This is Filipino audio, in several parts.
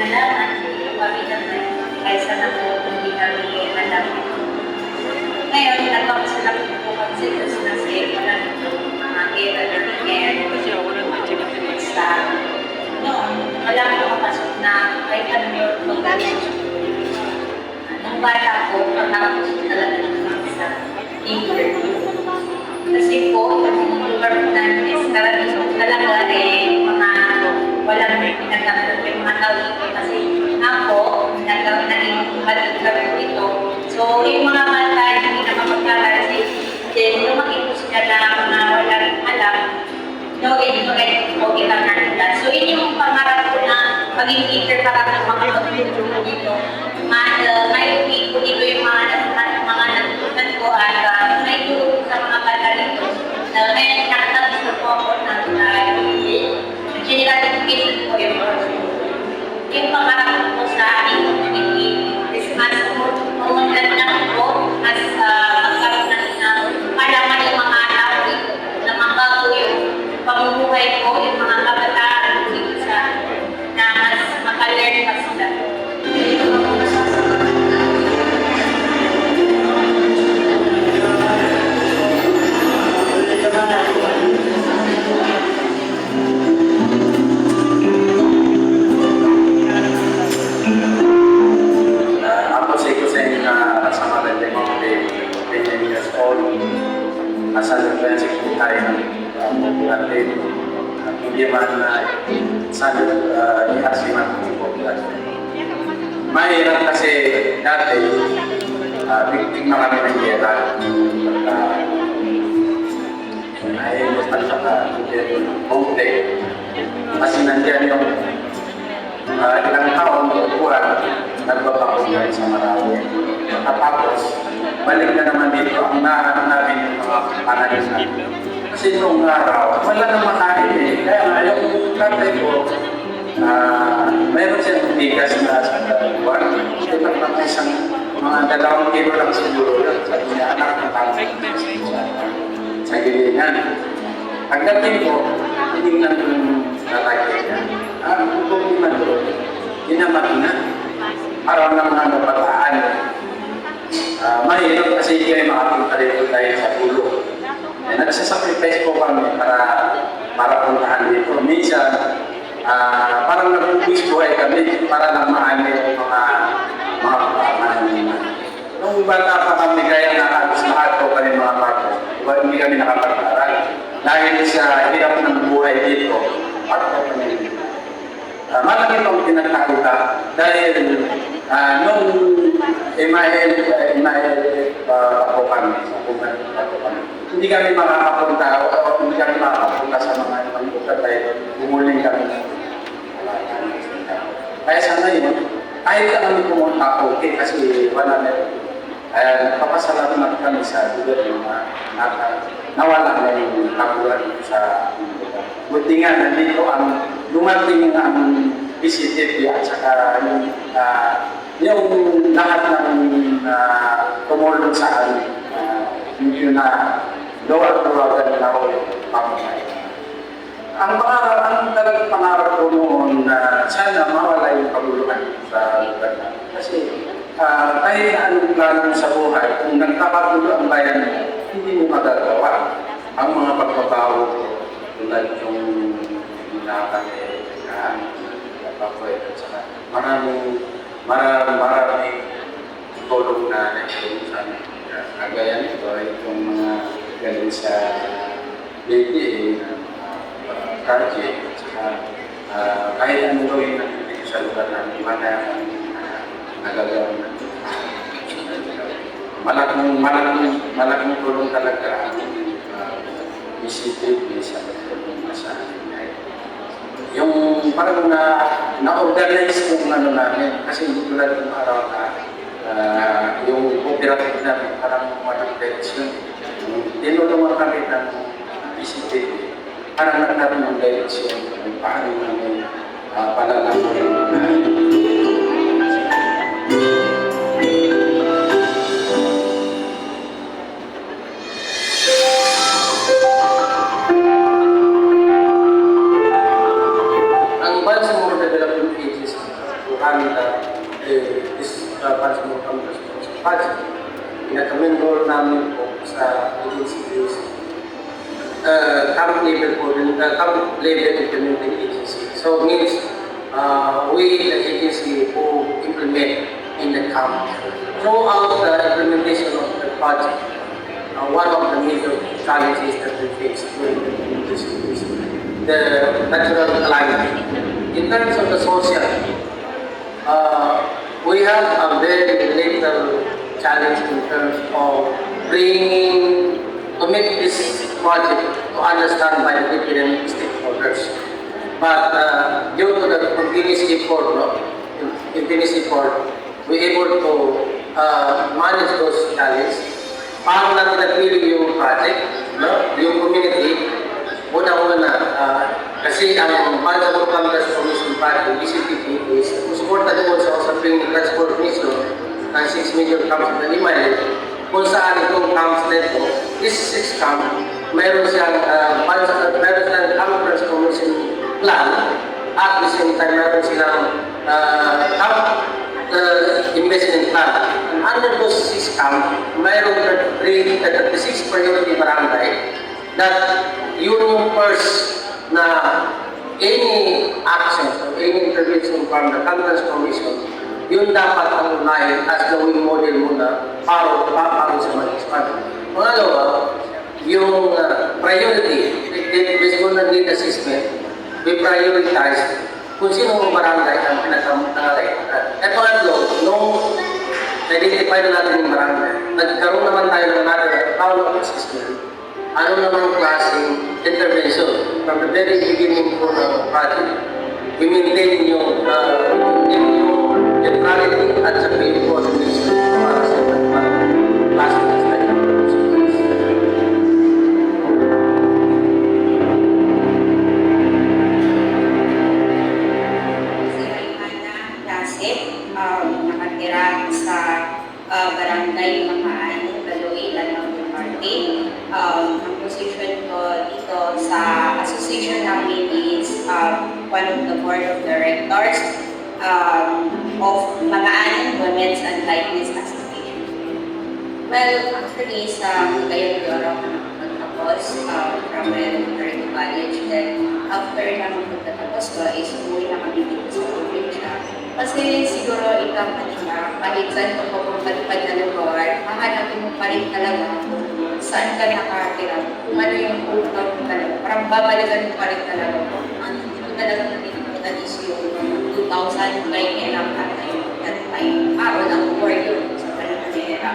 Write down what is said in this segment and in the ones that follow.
nalaman, hindi ko kami naman kaysa na po hindi kami nalaman. Ngayon, nagpapasalamat po kasi wala nito mga gera na nangyayari. Sa noon, wala ko kapasok na kahit ano yung magaling. Nung bata ko, pagkakapos ko talaga ng sa interview. Kasi po, yung lugar namin is karamihan talaga mga walang pinagkakalap yung mga tao dito. Kasi ako, naging balik kami dito. So, yung mga bata, hindi na mapagkakala kasi then, lumaki po sila na mga walang alam. No, hindi ko okay lang nila. So, yun yung pangarap ko na maging teacher para ng mga pag-ibig dito. May uwi ko dito yung mga natutunan ko at may tulong sa mga bata dito. Ngayon, nakatapos na po ako ng general education po yung yung pangarap ko sa aking community is mas umundan lang po as magkaroon ng malaman yung mga tao dito na magbago yung pamumuhay ko, yung mga kabataan dito sa na mas makalearn pa sila. Asal dari sekitar yang berarti bagaimana sangat dihasilkan populasi. Mahirap kasi dati bigting marami ng gera ay at saka konti kasi nandiyan yung ilang taon kurang nagbabakong sa Marawi. Tapos balik na naman dito ang nahanap namin yung mga panalis natin. Kasi noong araw, wala nang makain eh. Kaya nga yung tatay ko, mayroon siyang bigas na sa buwan. Ito na isang mga 2 kilo lang siguro lang. Sabi niya, anak na tatay sa gilingan. Pagdating ko, tinignan ko yung tatay niya. Kung hindi man doon, ginamat na. Araw ng mga nabataan. Mahirap kasi hindi kayo makapunta dito dahil sa ulo. Nagsasacrifice po kami para puntahan dito. Minsan, parang nag-uwis buhay kami para lang maano yung mga pamanaman. Nung bata pa kami, kaya nakagos lahat po kami mga bata. Hindi kami nakapag-aral. Dahil sa hirap ng buhay dito, at po kami dito. Malaki itong pinagkakuta dahil nung ako kami, hindi kami makakapunta o hindi kami makakapunta sa mga ibang lugar dahil bumuling kami ng kaya sa ngayon, kahit na kami pumunta okay kasi wala na nagpapasalamat kami sa gobyerno na nawala na yung kagulan sa buti nga nandito ang dumating ang PCTV at saka yung lahat ng tumulong sa amin hindi na luwag-luwagan na ako yung pamamahay. Ang talagang pangarap ko noon na sana mawala yung paguluhan sa lugar natin. Kasi kahit na anong plano sa buhay, kung nagkakagulo ang bayan mo, hindi mo magagawa ang mga pagbabago tulad yung maraming tulong na nagtulong sa amin. Kagaya nito, itong mga galing sa BPA, project, at saka kahit anong gawin natin dito sa lugar namin, wala nagagawa natin. Malaking tulong talaga ang PCTV sa pagtulong sa amin. Yung parang na-organize yung namin kasi hindi tulad yung araw na yung cooperative namin parang walang direction. Tinulungan kami ng PCTV parang nagkaroon ng direction kung paano namin palalaman run this Pansamong Campus project. Pinaka-member namin po sa agency is camp level po rin, camp level implementing agency. So means we, the agency, who implement in the camp. Throughout the implementation of the project, one of the major challenges that we face during the implementation is the natural calamity. In terms of the social, we have a very little challenge in terms of bringing, to make this project to understand by the different stakeholders. But due to the continuous effort, we able to manage those challenges. Paano natin nagpili yung project, no? Yung community, una-una, kasi ang Pansamong Campus Commission Party, BCPP, is suporta doon sa usaping transformation ng 6 million camps na Limayan, kung saan itong camps nito, this 6 camp, mayroon siyang camp transformation plan, at the same time mayroon silang camp investment plan. And under those 6 camp, mayroon 36 priority barangay that yun yung first na any action or any intervention from the camp transformation, yun dapat ang unahin as gawing model muna para sa mag-expand. Pangalawa, yung priority, based on the need assessment, we prioritize kung sino ang barangay ang pinakamalay. At pangatlo, nung na-identify na natin yung barangay, nagkaroon naman tayo ng follow-up assessment. Ano naman ang klaseng intervention from the very beginning po ng project. We maintain yung neutrality at sa pain coordination para sa klaseng nakatira sa barangay Makaan, Baloy, Lanao del Norte. Ang position ko dito sa association namin is one of the board of directors of Makaan Women's and Likeness Association. Well, actually sa Cagayan de Oro nagtapos from Elementary College. Then after naman pagkatapos ko is umuwi na kami dito sa probinsya. Kasi siguro ikaw kanina, kahit saan ko pagpalipad na lugar, hahanapin mo pa rin talaga kung saan ka nakatira, kung ano yung utak mo talaga. Parang babalikan mo pa rin talaga kung ano dito talaga natinutunan is yung 2000 kay Erang at that time. Walang war yun sa Panamera.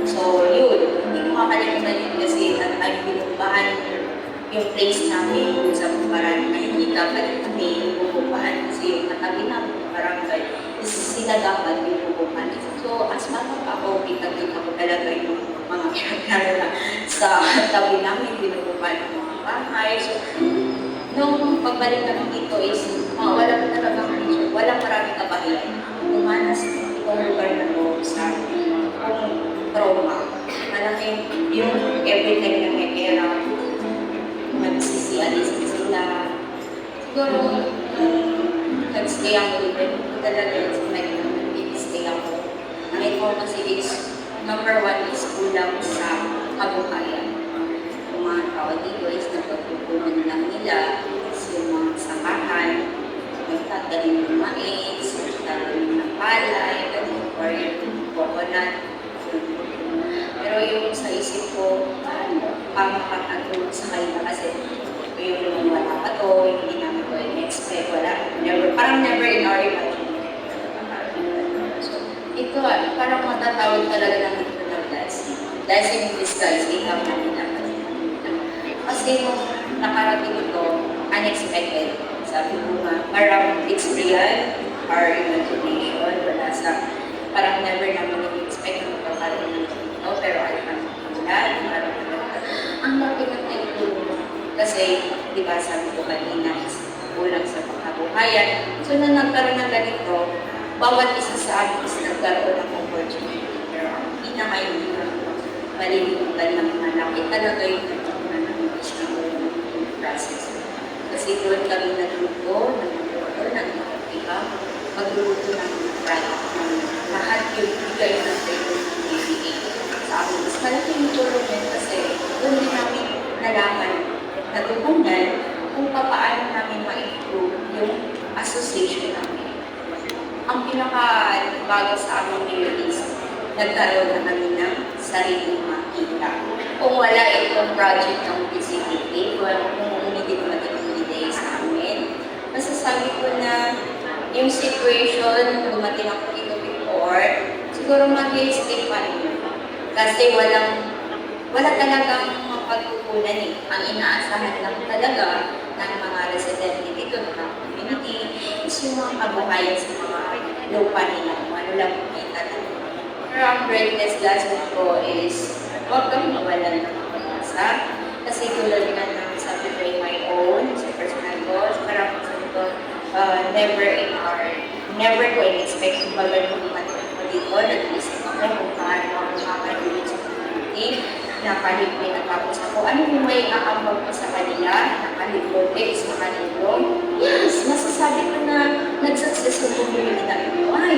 So yun, hindi ko makalimutan yun kasi at ay binumbahan yung place namin sa Bumaran na hindi dapat kami bumubaan kasi yung katabi namin ng barangay is sinagapan yung bumubaan. So as mama pa ako, kita-kita ko talaga yung mga kaya sa tabi namin binububaan ng mga bahay. So nung pagbalik namin dito is wala pa talaga picture, walang maraming kabahilan. Umanas itong lugar na to sa trauma. Malaki yung every time na may era, magsisialisin sila. Siguro, nag-stay ako dito. Talaga yung nag-stay ako. Nakita ko kasi is, number 1 is kulang sa kabuhayan. Yung mga tao dito is napagpupunan lang nila. Is yung mga sakahan, magtatanim ng mais, magtatanim ng palay, or yung coconut. Pero yung sa isip ko, makakatulong sa kanila kasi yung wala pa to, hindi namin ko in-expect, parang never in our imagination. So, ito parang matatawag talaga ng ito ng blessing. Blessing in disguise, ikaw namin dapat. Kasi nung nakarating ito, unexpected. Sabi ko nga, parang it's real, our imagination, wala sa, parang never namin in-expect na magkakaroon ito. Pero alhamdulillah, ang laki ng naitulong kasi, di ba, sabi ko kanina, kulang sa pagkabuhayan. So, nung nagkaroon ng ganito, bawat isa sa amin is nagkaroon ng opportunity. Pero ang pinaka yung malilimutan ng mga laki talaga yung natutunan ng process. Kasi doon kami nagluto, nagluto, nagluto, magluluto ng product ng lahat yung bigay ng PBA sa amin. Mas malaking tulong yun kasi doon din namin nalaman, natutunan kung paano namin ma-improve yung association namin. Ang pinaka-bago sa amin ngayon is nagkaroon na kami ng sariling makita. Kung wala itong project ng PCPA, kung hindi ko mag-ibigay sa amin, masasabi ko na yung situation, dumating ako dito before, siguro mag-i-stay pa rin. Kasi wala talagang mapagkukunan eh. Ang inaasahan lang talaga ng mga residente dito, ng community, is yung mga kabuhayan sa mga lupa nila, kung ano lang makita natin. Pero ang greatest lesson ko is, huwag kang mawalan ng pag-asa. Kasi tulad nga ng sabi ko in my own, sa personal goals, parang sabi ko, never ko in-expect kung bagal mo ko dito, nag-isip ako kung paano ako makakalimutan sa community, na kahit may natapos ako, ano yung may aambag ko sa kanila, nakalimutin sa kanila. Yes, masasabi ko na nag-success yung community namin. Why?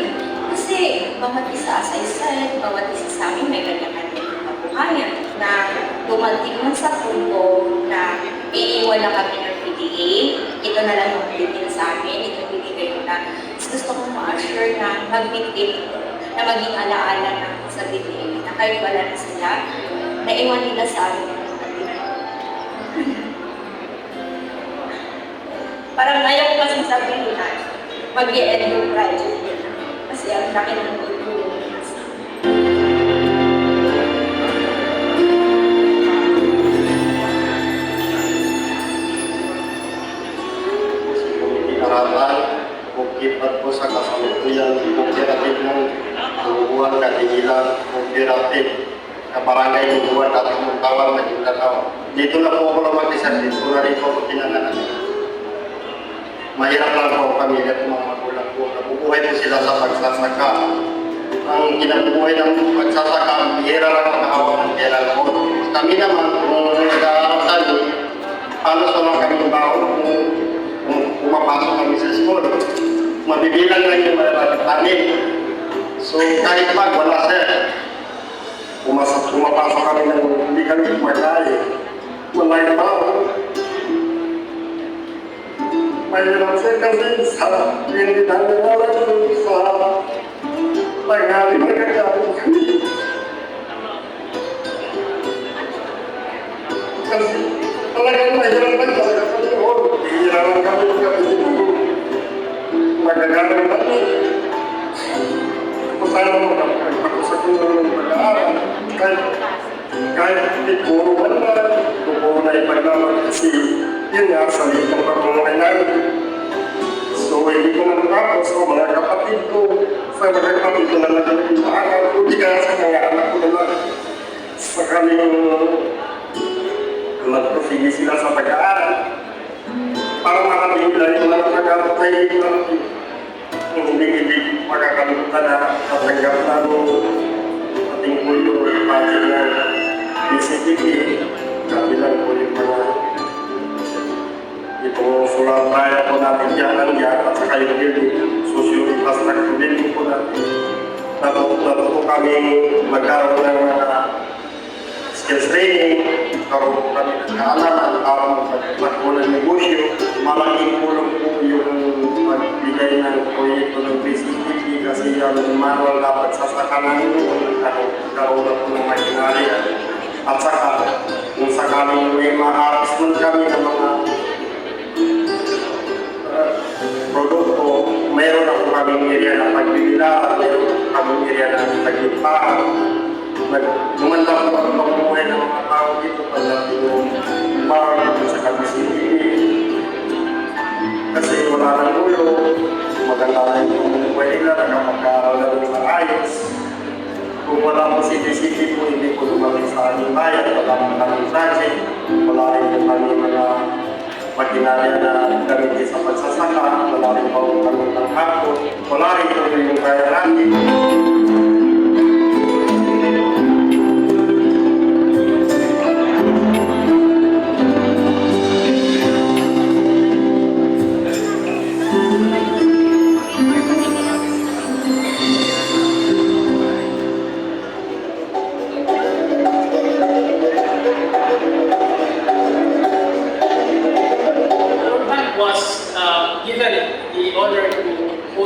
Kasi bawat isa, as I said, bawat isa sa amin may kanya-kanya kabuhayan na dumating man sa punto na iiwan na kami ng PDA, ito na lang yung pinipin sa amin, ito binigay ko na. Gusto kong ma-assure na mag-maintain ito, na maging alaala na sa PDA, na kahit wala na sila, naiwan nila sa amin. Parang ayaw ko kasi sabihin na mag-i-end yung project nila. Kasi ang laki ng tulong nila sa harapan, bukipat po sa kasalukuyan, kooperatif ng hubungan katigilan, kooperatif na barangay hubungan at tawar na Jumlataw. Dito na po ako lumag-isa, dito na rin po ako tinanganan. Mahirap lang po kami at mga magulang po. Nabubuhay po sila sa pagsasaka. Ang kinabubuhay ng pagsasaka, bihira lang makahawak ng pera po. Kami naman, kung nag-aaral tayo, paano sa mga kami baon kung pumapasok kami sa school. Mabibilang lang yung malalaking tanin. So kahit pag wala sir, pumapasok kami ng hindi kami pagkain. Wala yung baon. Mahirap sir kasi sa hindi namin alam sa tanghali magkakaroon kami. Kasi talagang mahirap lang talaga kami noon. Hihirapan kami dito. Magagalang kami. Kung saan mo magpapagpapusap yung pag-aaral. Kahit hindi puro wala, puro na ipaglaman kasi yun nga, sa litong pagmumay namin. So, hindi ko na natapos sa mga kapatid ko. Sa mga kapatid ko na nag-aaral. Hindi ka sa mga anak ko naman. Sa kaming nagprosige sila sa pag-aaral. Para makabigla yung mga nag-aaral hindi makakalimutan na matanggap na ating pulo pati ng BCTP. Kabilang po yung mga itong sulataya po natin dyan at saka yung socio-infrastructure building po natin. Natuto kami magkaroon ng skills training, karoon po kami ng kaalaman para magpapagpo ng negosyo. Malaking tulong po yung magbigay ng proyekto ng PCTP kasi yung manual dapat sasakanan karoon na po ng makinarya. At saka kung sakaling may ma-harvest kami ng mga produkto, mayroon ako kaming area na pagbibila at mayroon kaming area na pagbibaan. Gumanda po ang pamumuhay ng mga tao dito pagdating ng farm sa KBCTV. Kasi wala nang ulo, maganda na yung pamumuhay nila, nakapag-aaral na ng maayos. Kung wala po si KBCTV po, hindi po dumating sa aming bayan, wala po kaming project, wala rin po kami mga makinarya na gamitin sa pagsasaka, wala rin po kami ng hapon, wala rin po yung kaya natin.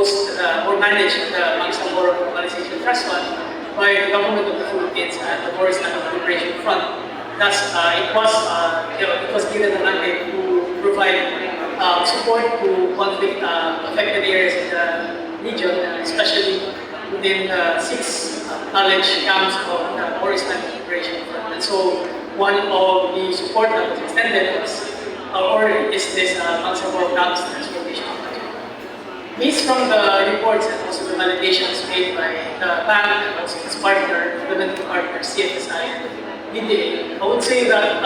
host or manage the Bangsamoro Normalization Trust Fund by the government of the Philippines and the Boris Liberation Front. Thus, it was given the mandate to provide support to conflict-affected areas in the region, especially within the 6 college camps of the Boris Liberation Front. And so, one of the support that was extended was, is this Bangsamoro Campus Transformation Project. Based from the reports and also the validations made by the bank and also its partner, implementing partner CFSI and BDA, I would say that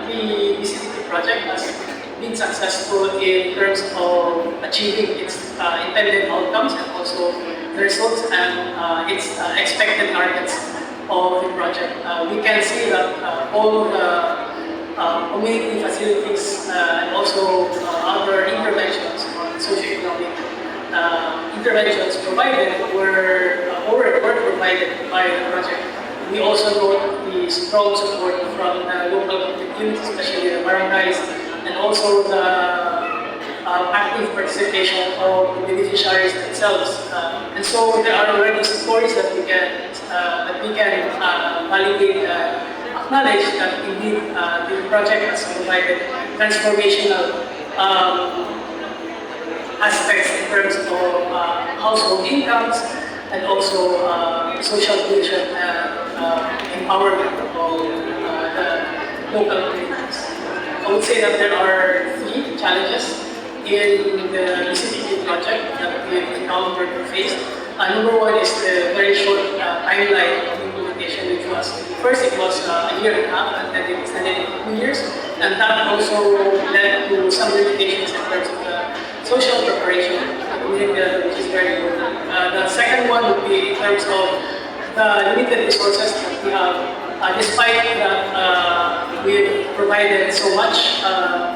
the BCTP project has been successful in terms of achieving its intended outcomes and also the results and its expected targets of the project. We can see that all the community facilities and also other interventions on socioeconomic interventions provided were provided by the project. We also note the strong support from the local communities, especially the barangays, and also the active participation of the beneficiaries themselves. And so there are already stories that we can validate, acknowledge that indeed the project has provided transformational aspects in terms of household incomes and also social inclusion and empowerment of the local communities. I would say that there are 3 challenges in the BCTP project that we have encountered or faced. Number 1 is the very short timeline of implementation, which was, first it was a year and a half, and then it extended into 2 years, and that also led to some limitations in terms of the social preparation, which is very important. The second one would be in terms of the limited resources that we have. Despite that we've provided so much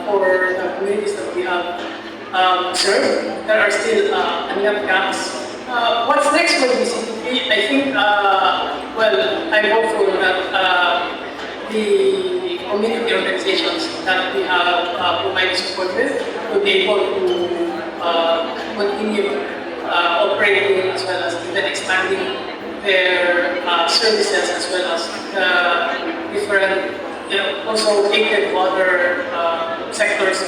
for the communities that we have served, there are still enough gaps. What's next for BCTP? I think, I'm hopeful that the community organizations that we have provided support with will be able to continue operating as well as even expanding their services as well as the different, also cater to other sectors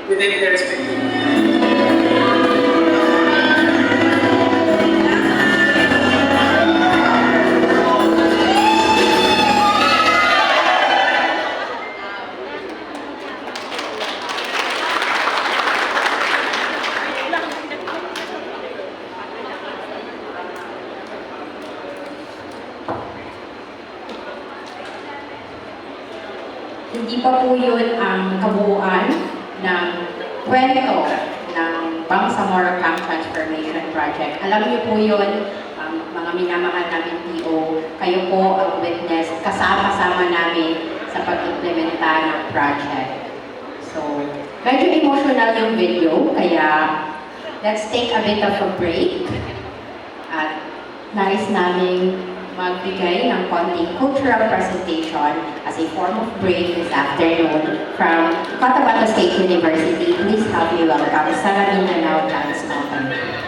within their respective. Hindi pa po yun ang kabuuan ng kwento ng Bangsamoro Camp Transformation Project. Alam niyo po yun, mga minamahal namin PO, kayo po ang witness, kasama-sama namin sa pag-implementa ng project. So, medyo emotional yung video, kaya let's take a bit of a break. At nais namin magbigay ng konting cultural presentation as a form of break this afternoon from Cotabato State University. Please help me welcome Sara Mindanao Dance Company.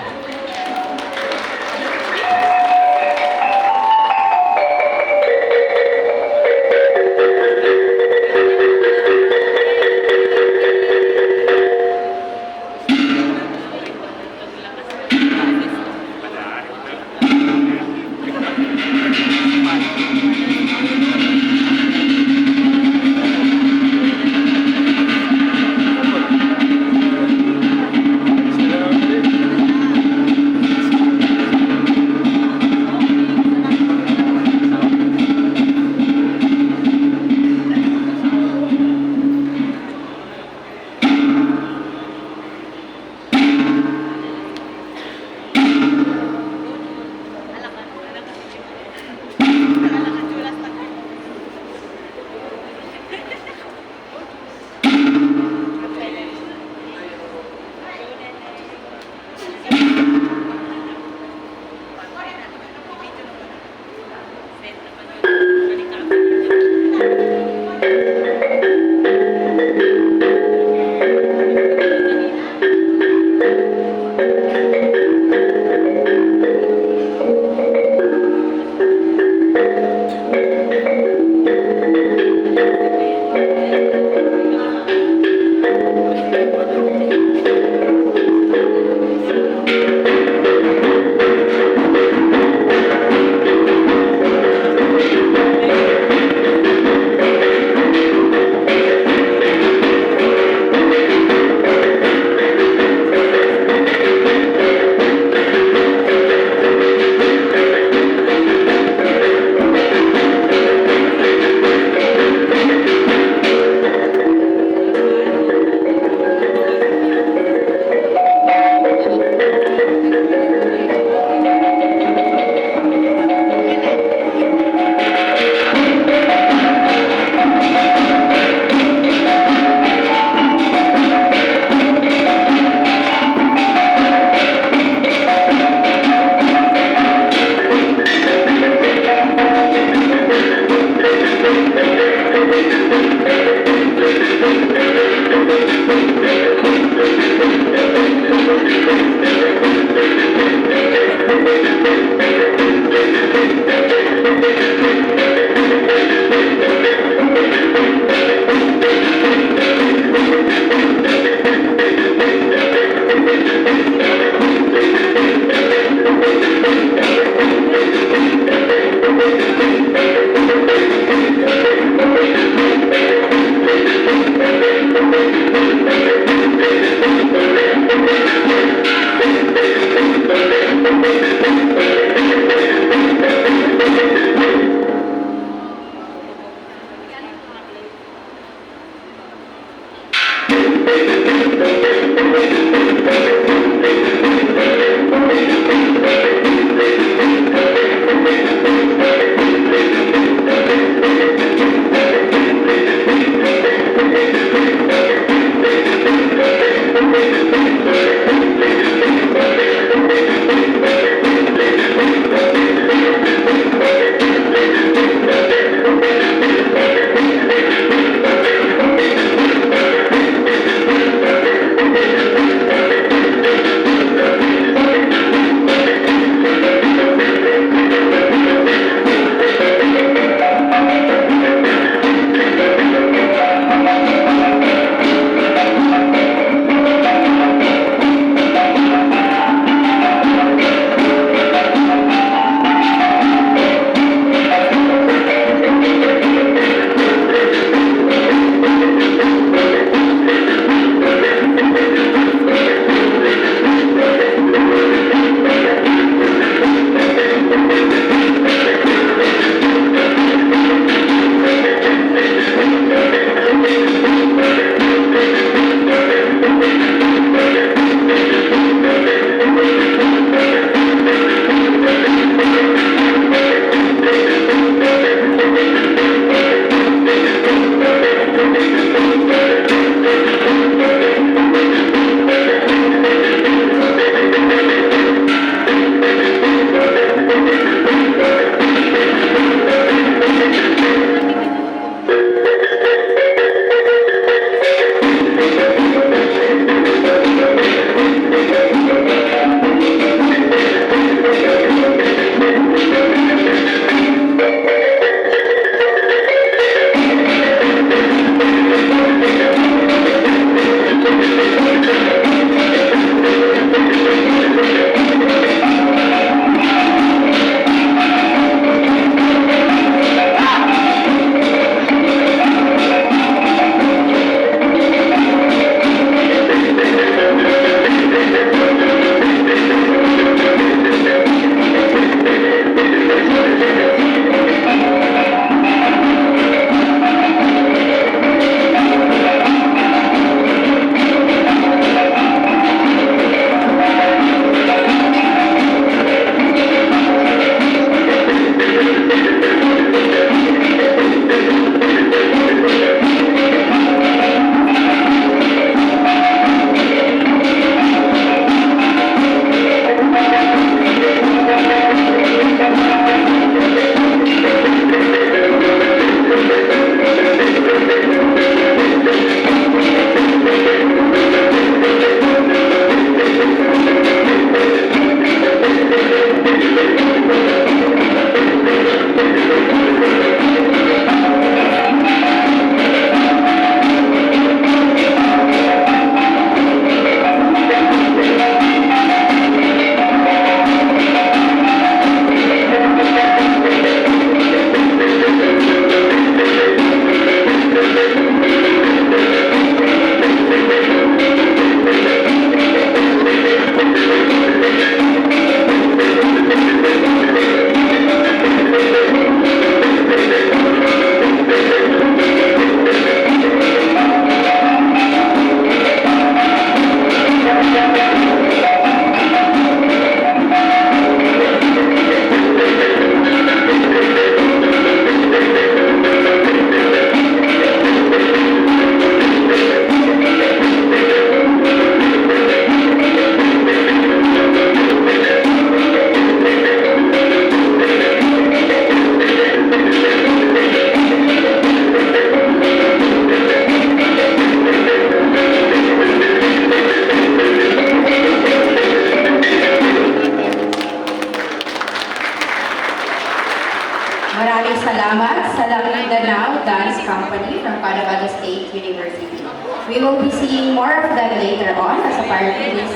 Maraming salamat sa Mindanao Dance Company from Cotabato State University. We will be seeing more of them later on as a part of this.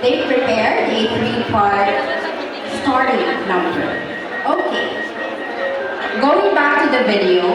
They prepared a 3-part story number. Okay. Going back to the video,